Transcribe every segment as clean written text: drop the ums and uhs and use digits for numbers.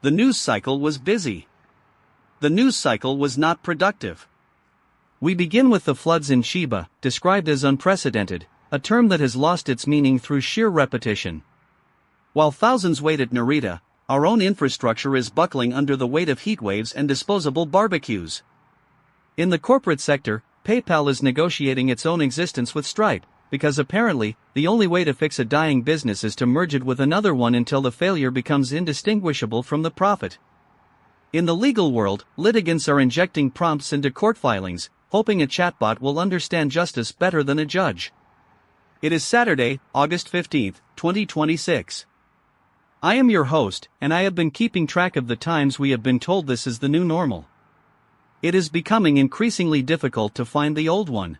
The news cycle was busy. The news cycle was not productive. We begin with the floods in Chiba, described as unprecedented, a term that has lost its meaning through sheer repetition. While thousands wait at Narita, our own infrastructure is buckling under the weight of heatwaves and disposable barbecues. In the corporate sector, PayPal is negotiating its own existence with Stripe, because apparently, the only way to fix a dying business is to merge it with another one until the failure becomes indistinguishable from the profit. In the legal world, litigants are injecting prompts into court filings, hoping a chatbot will understand justice better than a judge. It is Saturday, August 15, 2026. I am your host, and I have been keeping track of the times we have been told this is the new normal. It is becoming increasingly difficult to find the old one.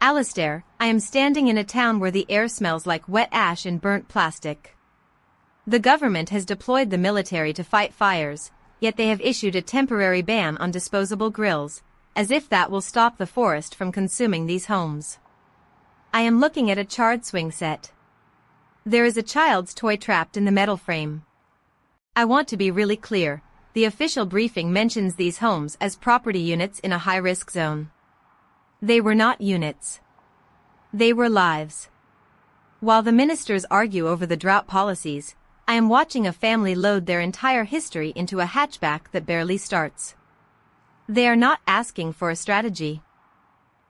Alistair, I am standing in a town where the air smells like wet ash and burnt plastic. The government has deployed the military to fight fires, yet they have issued a temporary ban on disposable grills, as if that will stop the forest from consuming these homes. I am looking at a charred swing set. There is a child's toy trapped in the metal frame. I want to be really clear, the official briefing mentions these homes as property units in a high-risk zone. They were not units. They were lives. While the ministers argue over the drought policies, I am watching a family load their entire history into a hatchback that barely starts. They are not asking for a strategy.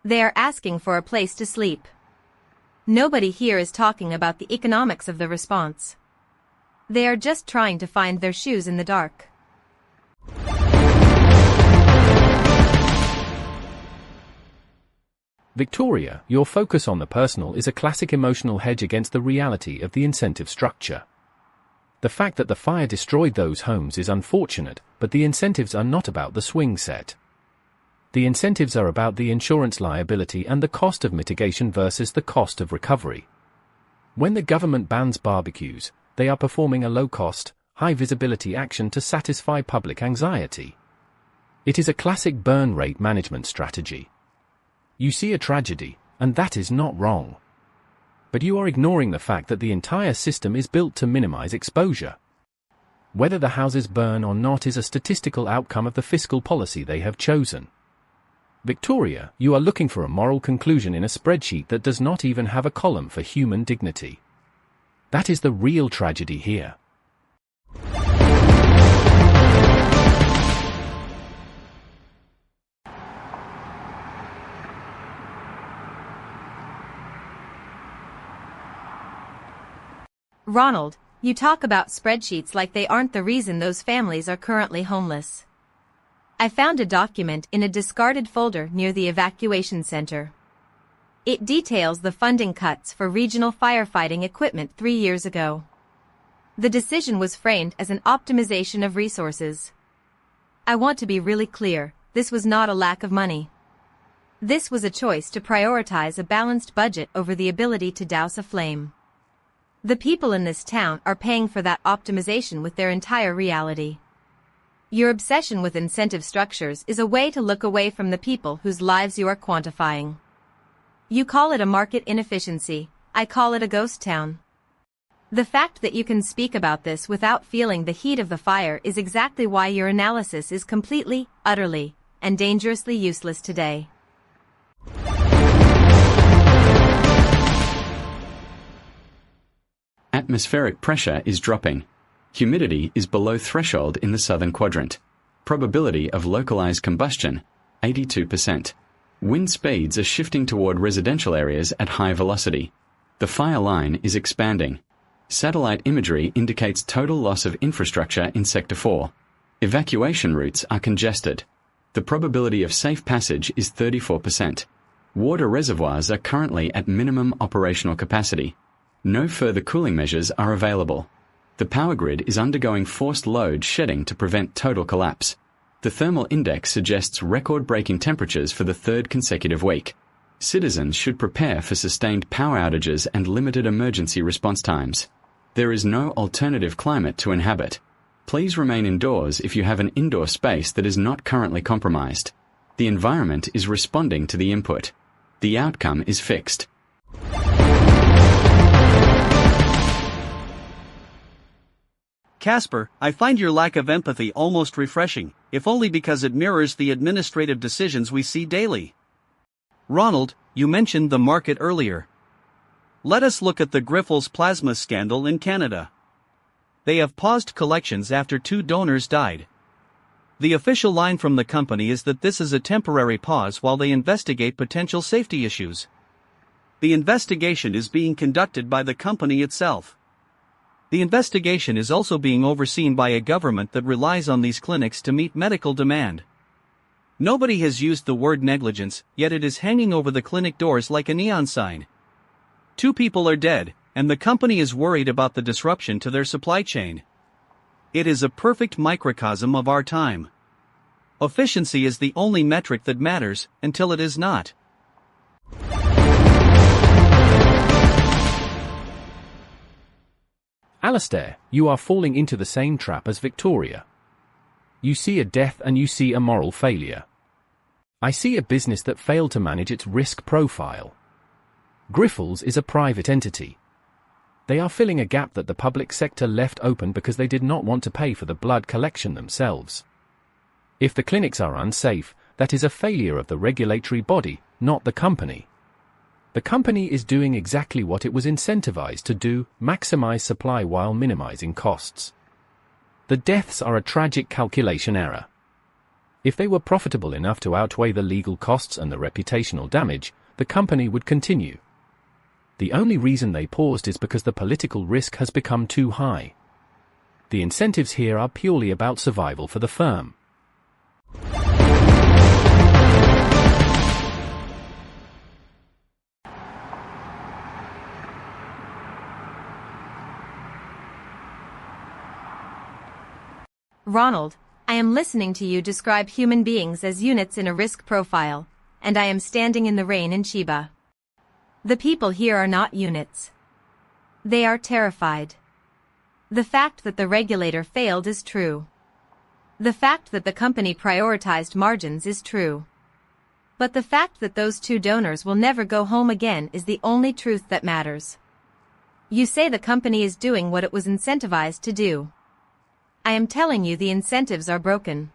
They are asking for a place to sleep. Nobody here is talking about the economics of the response. They are just trying to find their shoes in the dark. Victoria, your focus on the personal is a classic emotional hedge against the reality of the incentive structure. The fact that the fire destroyed those homes is unfortunate, but the incentives are not about the swing set. The incentives are about the insurance liability and the cost of mitigation versus the cost of recovery. When the government bans barbecues, they are performing a low-cost, high-visibility action to satisfy public anxiety. It is a classic burn rate management strategy. You see a tragedy, and that is not wrong. But you are ignoring the fact that the entire system is built to minimize exposure. Whether the houses burn or not is a statistical outcome of the fiscal policy they have chosen. Victoria, you are looking for a moral conclusion in a spreadsheet that does not even have a column for human dignity. That is the real tragedy here. Ronald, you talk about spreadsheets like they aren't the reason those families are currently homeless. I found a document in a discarded folder near the evacuation center. It details the funding cuts for regional firefighting equipment 3 years ago. The decision was framed as an optimization of resources. I want to be really clear, this was not a lack of money. This was a choice to prioritize a balanced budget over the ability to douse a flame. The people in this town are paying for that optimization with their entire reality. Your obsession with incentive structures is a way to look away from the people whose lives you are quantifying. You call it a market inefficiency, I call it a ghost town. The fact that you can speak about this without feeling the heat of the fire is exactly why your analysis is completely, utterly, and dangerously useless today. Atmospheric pressure is dropping. Humidity is below threshold in the southern quadrant. Probability of localized combustion, 82%. Wind speeds are shifting toward residential areas at high velocity. The fire line is expanding. Satellite imagery indicates total loss of infrastructure in Sector 4. Evacuation routes are congested. The probability of safe passage is 34%. Water reservoirs are currently at minimum operational capacity. No further cooling measures are available. The power grid is undergoing forced load shedding to prevent total collapse. The thermal index suggests record-breaking temperatures for the third consecutive week. Citizens should prepare for sustained power outages and limited emergency response times. There is no alternative climate to inhabit. Please remain indoors if you have an indoor space that is not currently compromised. The environment is responding to the input. The outcome is fixed. Casper, I find your lack of empathy almost refreshing, if only because it mirrors the administrative decisions we see daily. Ronald, you mentioned the market earlier. Let us look at the Grifols plasma scandal in Canada. They have paused collections after 2 donors died. The official line from the company is that this is a temporary pause while they investigate potential safety issues. The investigation is being conducted by the company itself. The investigation is also being overseen by a government that relies on these clinics to meet medical demand. Nobody has used the word negligence, yet it is hanging over the clinic doors like a neon sign. 2 people are dead, and the company is worried about the disruption to their supply chain. It is a perfect microcosm of our time. Efficiency is the only metric that matters, until it is not. Alistair, you are falling into the same trap as Victoria. You see a death and you see a moral failure. I see a business that failed to manage its risk profile. Grifols is a private entity. They are filling a gap that the public sector left open because they did not want to pay for the blood collection themselves. If the clinics are unsafe, that is a failure of the regulatory body, not the company. The company is doing exactly what it was incentivized to do, maximize supply while minimizing costs. The deaths are a tragic calculation error. If they were profitable enough to outweigh the legal costs and the reputational damage, the company would continue. The only reason they paused is because the political risk has become too high. The incentives here are purely about survival for the firm. Ronald, I am listening to you describe human beings as units in a risk profile, and I am standing in the rain in Chiba. The people here are not units. They are terrified. The fact that the regulator failed is true. The fact that the company prioritized margins is true. But the fact that those 2 donors will never go home again is the only truth that matters. You say the company is doing what it was incentivized to do. I am telling you the incentives are broken.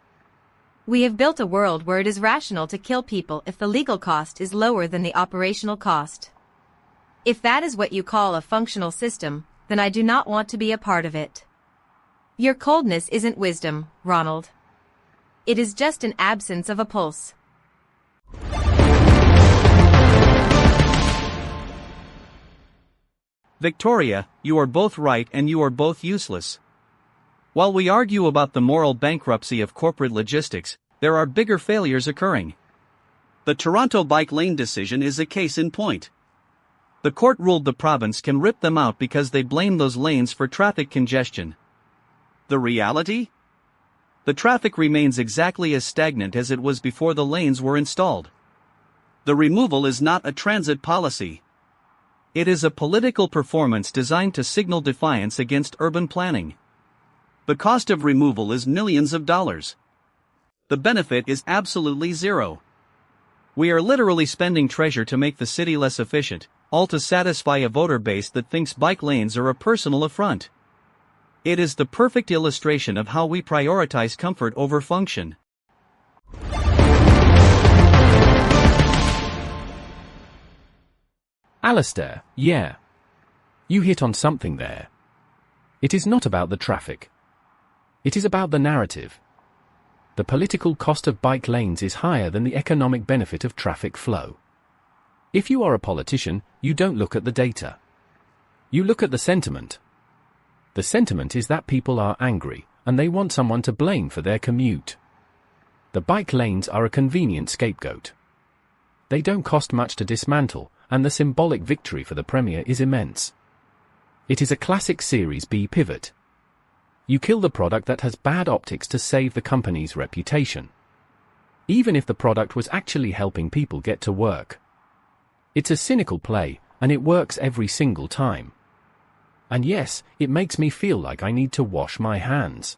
We have built a world where it is rational to kill people if the legal cost is lower than the operational cost. If that is what you call a functional system, then I do not want to be a part of it. Your coldness isn't wisdom, Ronald. It is just an absence of a pulse. Victoria, you are both right and you are both useless. While we argue about the moral bankruptcy of corporate logistics, there are bigger failures occurring. The Toronto bike lane decision is a case in point. The court ruled the province can rip them out because they blame those lanes for traffic congestion. The reality? The traffic remains exactly as stagnant as it was before the lanes were installed. The removal is not a transit policy. It is a political performance designed to signal defiance against urban planning. The cost of removal is millions of dollars. The benefit is absolutely zero. We are literally spending treasure to make the city less efficient, all to satisfy a voter base that thinks bike lanes are a personal affront. It is the perfect illustration of how we prioritize comfort over function. Alistair, yeah. You hit on something there. It is not about the traffic. It is about the narrative. The political cost of bike lanes is higher than the economic benefit of traffic flow. If you are a politician, you don't look at the data. You look at the sentiment. The sentiment is that people are angry, and they want someone to blame for their commute. The bike lanes are a convenient scapegoat. They don't cost much to dismantle, and the symbolic victory for the Premier is immense. It is a classic Series B pivot. You kill the product that has bad optics to save the company's reputation. Even if the product was actually helping people get to work. It's a cynical play, and it works every single time. And yes, it makes me feel like I need to wash my hands.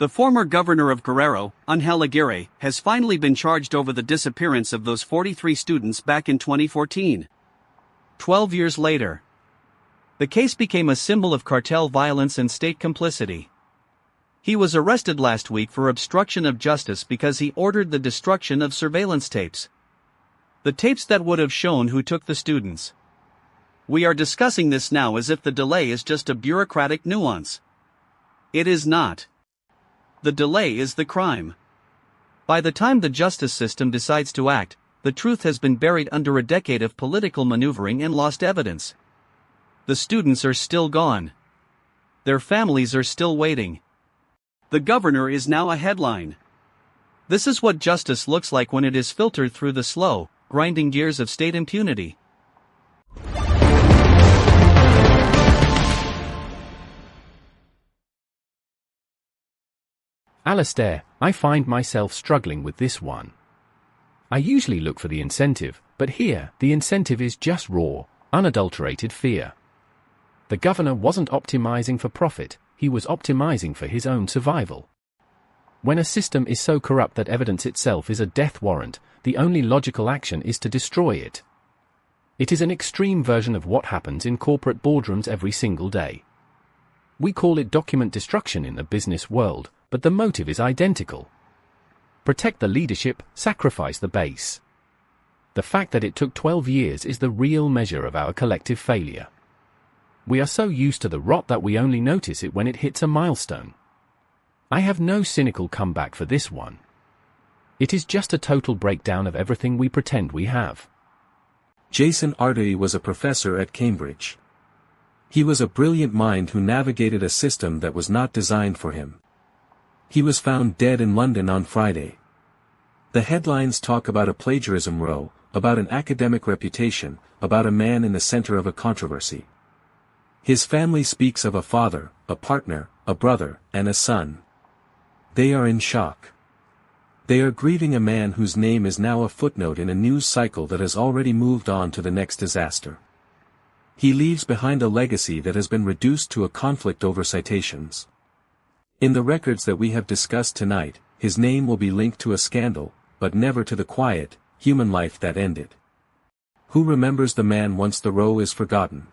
The former governor of Guerrero, Ángel Aguirre, has finally been charged over the disappearance of those 43 students back in 2014. 12 years later, the case became a symbol of cartel violence and state complicity. He was arrested last week for obstruction of justice because he ordered the destruction of surveillance tapes. The tapes that would have shown who took the students. We are discussing this now as if the delay is just a bureaucratic nuance. It is not. The delay is the crime. By the time the justice system decides to act, the truth has been buried under a decade of political maneuvering and lost evidence. The students are still gone. Their families are still waiting. The governor is now a headline. This is what justice looks like when it is filtered through the slow, grinding gears of state impunity. Alastair, I find myself struggling with this one. I usually look for the incentive, but here, the incentive is just raw, unadulterated fear. The governor wasn't optimizing for profit, he was optimizing for his own survival. When a system is so corrupt that evidence itself is a death warrant, the only logical action is to destroy it. It is an extreme version of what happens in corporate boardrooms every single day. We call it document destruction in the business world, but the motive is identical. Protect the leadership, sacrifice the base. The fact that it took 12 years is the real measure of our collective failure. We are so used to the rot that we only notice it when it hits a milestone. I have no cynical comeback for this one. It is just a total breakdown of everything we pretend we have. Jason Artey was a professor at Cambridge. He was a brilliant mind who navigated a system that was not designed for him. He was found dead in London on Friday. The headlines talk about a plagiarism row, about an academic reputation, about a man in the center of a controversy. His family speaks of a father, a partner, a brother, and a son. They are in shock. They are grieving a man whose name is now a footnote in a news cycle that has already moved on to the next disaster. He leaves behind a legacy that has been reduced to a conflict over citations. In the records that we have discussed tonight, his name will be linked to a scandal, but never to the quiet, human life that ended. Who remembers the man once the row is forgotten?